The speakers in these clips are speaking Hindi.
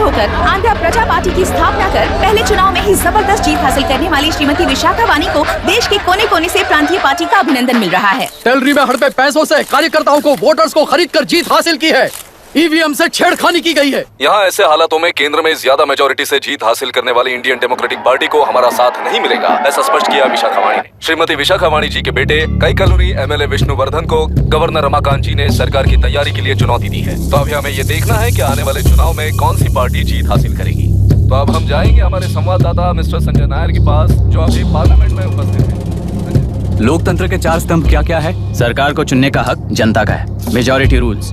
होकर आंध्र प्रजा पार्टी की स्थापना कर पहले चुनाव में ही जबरदस्त जीत हासिल करने वाली श्रीमती विशाखा वानी को देश के कोने कोने से प्रांतीय पार्टी का अभिनंदन मिल रहा है। टेलरी में हड़पे पैसों से कार्यकर्ताओं को, वोटर्स को खरीद कर जीत हासिल की है। ईवीएम से छेड़खानी की गई है। यहाँ ऐसे हालातों में केंद्र में ज्यादा मेजोरिटी से जीत हासिल करने वाली इंडियन डेमोक्रेटिक पार्टी को हमारा साथ नहीं मिलेगा, ऐसा स्पष्ट किया विशाखा वाणी ने। श्रीमती विशाखा वाणी जी के बेटे कैकलूरी एमएलए विष्णुवर्धन को गवर्नर रमाकांत जी ने सरकार की तैयारी के लिए चुनौती दी है। तो अभी हमें ये देखना है कि आने वाले चुनाव में कौन सी पार्टी जीत हासिल करेगी। तो अब हम जाएंगे हमारे संवाददाता मिस्टर संजय नायर के पास, जो अभी पार्लियामेंट में उपस्थित है। लोकतंत्र के 4 स्तंभ क्या क्या है? सरकार को चुनने का हक जनता का है। मेजॉरिटी रूल्स,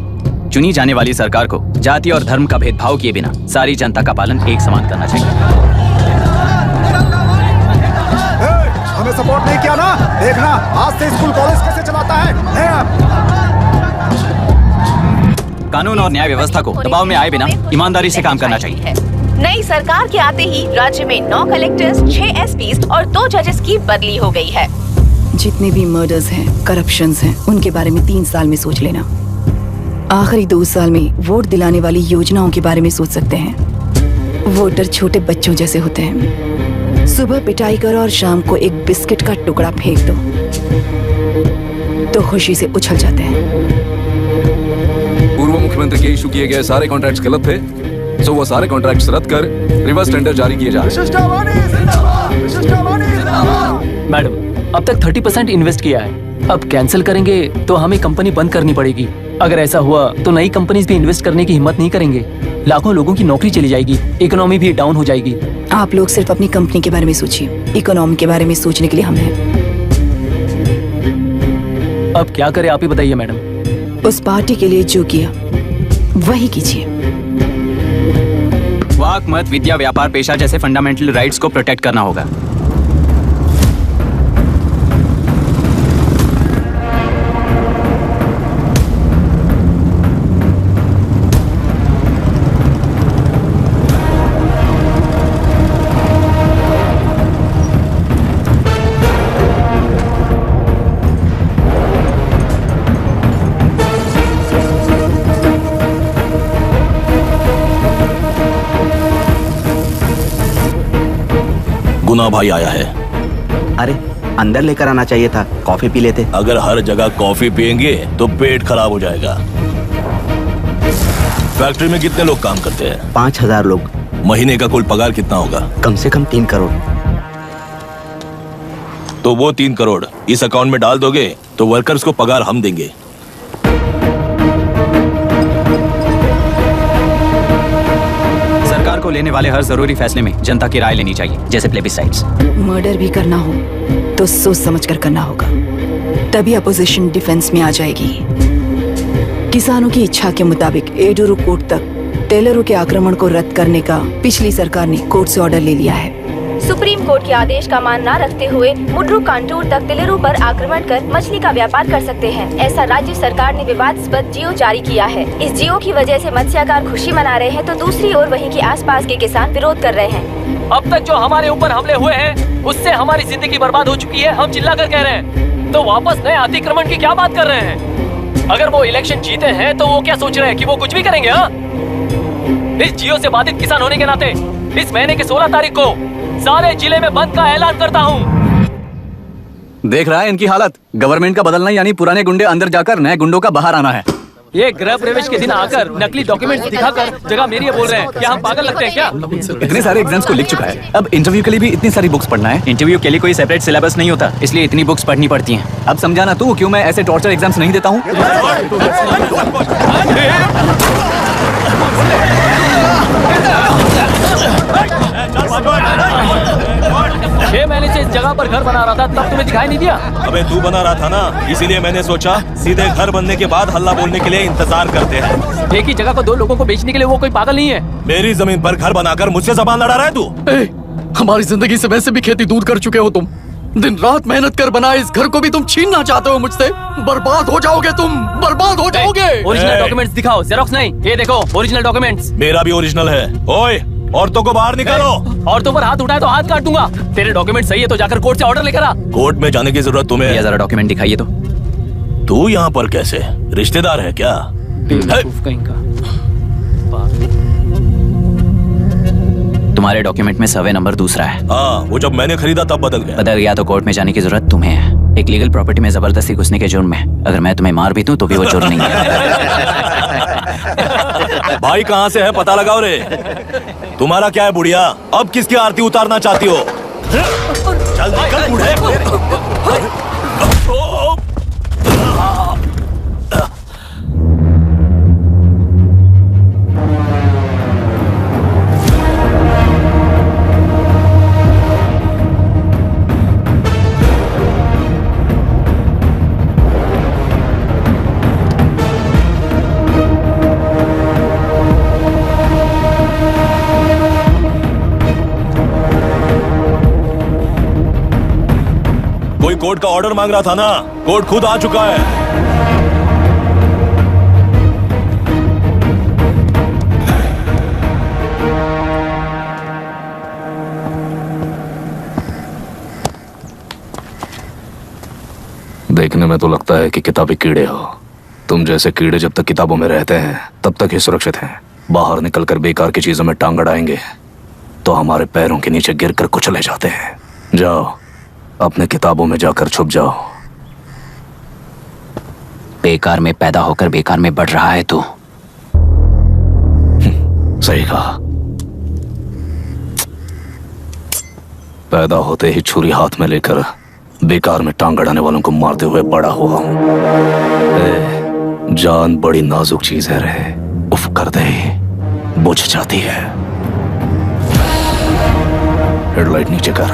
चुनी जाने वाली सरकार को जाति और धर्म का भेदभाव किए बिना सारी जनता का पालन एक समान करना चाहिए। हमें सपोर्ट नहीं किया ना, देखना आज से स्कूल कॉलेज कैसे चलाता है। कानून और न्याय व्यवस्था को दबाव में आए बिना ईमानदारी से काम करना चाहिए। नई सरकार के आते ही राज्य में 9 कलेक्टर्स, 6 एसपीज और 2 जजेस की बदली हो गई है। जितने भी मर्डर्स हैं, करप्शंस हैं, उनके बारे में 3 साल में सोच लेना। आखिरी 2 साल में वोट दिलाने वाली योजनाओं के बारे में सोच सकते हैं। वोटर छोटे बच्चों जैसे होते हैं। सुबह पिटाई करो और शाम को एक बिस्किट का टुकड़ा फेंक दो तो खुशी से उछल जाते हैं। पूर्व मुख्यमंत्री के इशू किए गए सारे कॉन्ट्रैक्ट्स गलत थे, तो वो सारे कॉन्ट्रैक्ट्स रद्द कर रिवर्स टेंडर जारी किए जा रहे हैं। मैडम, अब तक 30% इन्वेस्ट किया है, अब कैंसिल करेंगे तो हमें कंपनी बंद करनी पड़ेगी। अगर ऐसा हुआ तो नई कंपनीज भी इन्वेस्ट करने की हिम्मत नहीं करेंगे। लाखों लोगों की नौकरी चली जाएगी, इकोनॉमी भी डाउन हो जाएगी। आप लोग सिर्फ अपनी कंपनी के बारे में सोचिए, इकोनॉमी के बारे में सोचने के लिए हम हैं। अब क्या करें, आप ही बताइए मैडम। उस पार्टी के लिए जो किया वही कीजिए। वाक, मत, विद्या, व्यापार, पेशा जैसे फंडामेंटल राइट्स को प्रोटेक्ट करना होगा। गुना भाई आया है। अरे अंदर लेकर आना चाहिए था, कॉफी पी लेते। अगर हर जगह कॉफी पियेंगे तो पेट खराब हो जाएगा। फैक्ट्री में कितने लोग काम करते हैं? 5000 लोग। महीने का कुल पगार कितना होगा? कम से कम 3 करोड़। तो वो 3 करोड़ इस अकाउंट में डाल दोगे तो वर्कर्स को पगार हम देंगे। सरकार को लेने वाले हर जरूरी फैसले में जनता की राय लेनी चाहिए, जैसे प्लेबिसाइट्स। मर्डर भी करना हो तो सोच समझ कर करना होगा, तभी अपोजिशन डिफेंस में आ जाएगी। किसानों की इच्छा के मुताबिक एडुरु कोर्ट तक टेलरों के आक्रमण को रद्द करने का पिछली सरकार ने कोर्ट से ऑर्डर ले लिया है। सुप्रीम कोर्ट के आदेश का मान न रखते हुए मुड्रू कांटूर तक टेलरों पर आक्रमण कर मछली का व्यापार कर सकते हैं, ऐसा राज्य सरकार ने विवादास्पद जियो जारी किया है। इस जियो की वजह से मत्स्यकार खुशी मना रहे हैं तो दूसरी ओर वहीं के आसपास के किसान विरोध कर रहे हैं। अब तक जो हमारे ऊपर हमले हुए हैं उससे हमारी जिंदगी बर्बाद हो चुकी है, हम चिल्लाकर कह रहे हैं, तो वापस नए अतिक्रमण की क्या बात कर रहे हैं? अगर वो इलेक्शन जीते हैं तो वो क्या सोच रहे हैं कि वो कुछ भी करेंगे? हाँ, इस जियो से बाधित किसान होने के नाते इस महीने की 16 तारीख को सारे जिले में बंद का ऐलान करता हूँ। देख रहा है इनकी हालत। गवर्नमेंट का बदलना यानी पुराने गुंडे अंदर जाकर नए गुंडों का बाहर आना है। ये गृह प्रवेश के दिन आकर नकली डॉक्यूमेंट्स दिखाकर जगह मेरी बोल रहे हैं, क्या हम पागल लगते हैं क्या? इतने सारे एग्जाम्स को लिख चुका है, अब इंटरव्यू के लिए भी इतनी सारी बुक्स पढ़ना है। इंटरव्यू के लिए कोई सेपरेट सिलेबस नहीं होता, इसलिए इतनी बुक्स पढ़नी पड़ती हैं। अब समझाना तू क्यों मैं ऐसे टॉर्चर एग्जाम्स नहीं देता हूँ। 6 महीने से इस जगह पर घर बना रहा था, तब तुम्हें दिखाई नहीं दिया? अबे तू बना रहा था ना, इसीलिए मैंने सोचा सीधे घर बनने के बाद हल्ला बोलने के लिए इंतजार करते हैं। एक ही जगह को 2 लोगों को बेचने के लिए वो कोई पागल नहीं है। मेरी जमीन पर घर बनाकर मुझसे जबान लड़ा रहा है तू। हमारी जिंदगी से वैसे भी खेती दूर कर चुके हो तुम। दिन रात मेहनत कर बनाए इस घर को भी तुम छीनना चाहते हो मुझसे। बर्बाद हो जाओगे तुम, बर्बाद हो जाओगे। ओरिजिनल डॉक्यूमेंट्स दिखाओ, जेरोक्स नहीं। ये देखो ओरिजिनल डॉक्यूमेंट्स। मेरा भी ओरिजिनल है। ओए, औरतों को बाहर निकालो। औरतों पर हाथ उठाए तो हाथ काट दूंगा। तेरे डॉक्यूमेंट सही है तो जाकर कोर्ट से ऑर्डर लेकर आ। कोर्ट में जाने की जरूरत तुम्हें है? जरा डॉक्यूमेंट दिखाइए तो। तू यहाँ पर कैसे? रिश्तेदार है क्या? बेवकूफ कहीं का। तुम्हारे डॉक्यूमेंट में सर्वे नंबर दूसरा है। हाँ, वो जब मैंने खरीदा तब बदल गया। बदल गया तो कोर्ट में जाने की जरूरत तुम्हें है। एक लीगल प्रॉपर्टी में जबरदस्ती घुसने के जुर्म में अगर मैं तुम्हें मार भी दूं तो भी वो जुर्म नहीं है। भाई कहाँ से है पता लगाओ रे। तुम्हारा क्या है बुढ़िया, अब किसकी आरती उतारना चाहती हो? चल निकल बूढ़े। कोई कोर्ट का ऑर्डर मांग रहा था ना, कोर्ट खुद आ चुका है। देखने में तो लगता है कि किताबी कीड़े हो। तुम जैसे कीड़े जब तक किताबों में रहते हैं तब तक ही सुरक्षित हैं। बाहर निकलकर बेकार की चीजों में टांग अड़ाएंगे तो हमारे पैरों के नीचे गिरकर कुचले जाते हैं। जाओ अपने किताबों में जाकर छुप जाओ। बेकार में पैदा होकर बेकार में बढ़ रहा है तू। सही कहा। पैदा होते ही छुरी हाथ में लेकर बेकार में टांग अड़ाने वालों को मारते हुए बड़ा हुआ हूं। जान बड़ी नाजुक चीज है रे, उफ कर दे बुझ जाती है। हेडलाइट नीचे कर,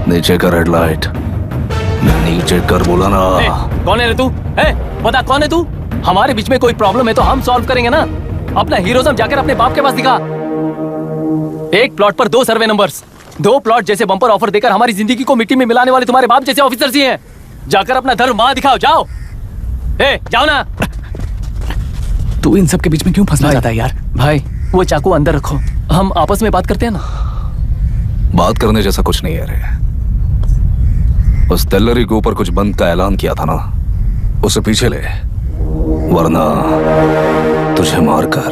नीचे कर हेडलाइट, नीचे कर बोला ना। कौन है रे तू? बता कौन है तू? हमारे बीच में कोई प्रॉब्लम है तो हम सॉल्व करेंगे ना। अपना हीरोइज्म जाकर अपने बाप के पास दिखा। एक प्लॉट पर 2 सर्वे नंबर्स, 2 प्लॉट जैसे बम्पर ऑफर देकर हमारी जिंदगी को मिट्टी में मिलाने वाले तुम्हारे बाप जैसे ऑफिसर्स ही हैं। जाकर अपना धर्म वहां दिखाओ, जाओ। जाओ ना। तू इन सब के बीच में क्यों फंसना चाहता है यार? भाई वो चाकू अंदर रखो, हम आपस में बात करते हैं ना। बात करने जैसा कुछ नहीं है रे। उस तेलरी के ऊपर कुछ बंद का ऐलान किया था ना, उसे पीछे ले, वरना तुझे मारकर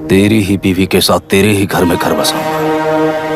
तेरी ही बीवी के साथ तेरे ही घर में घर बसाऊंगा।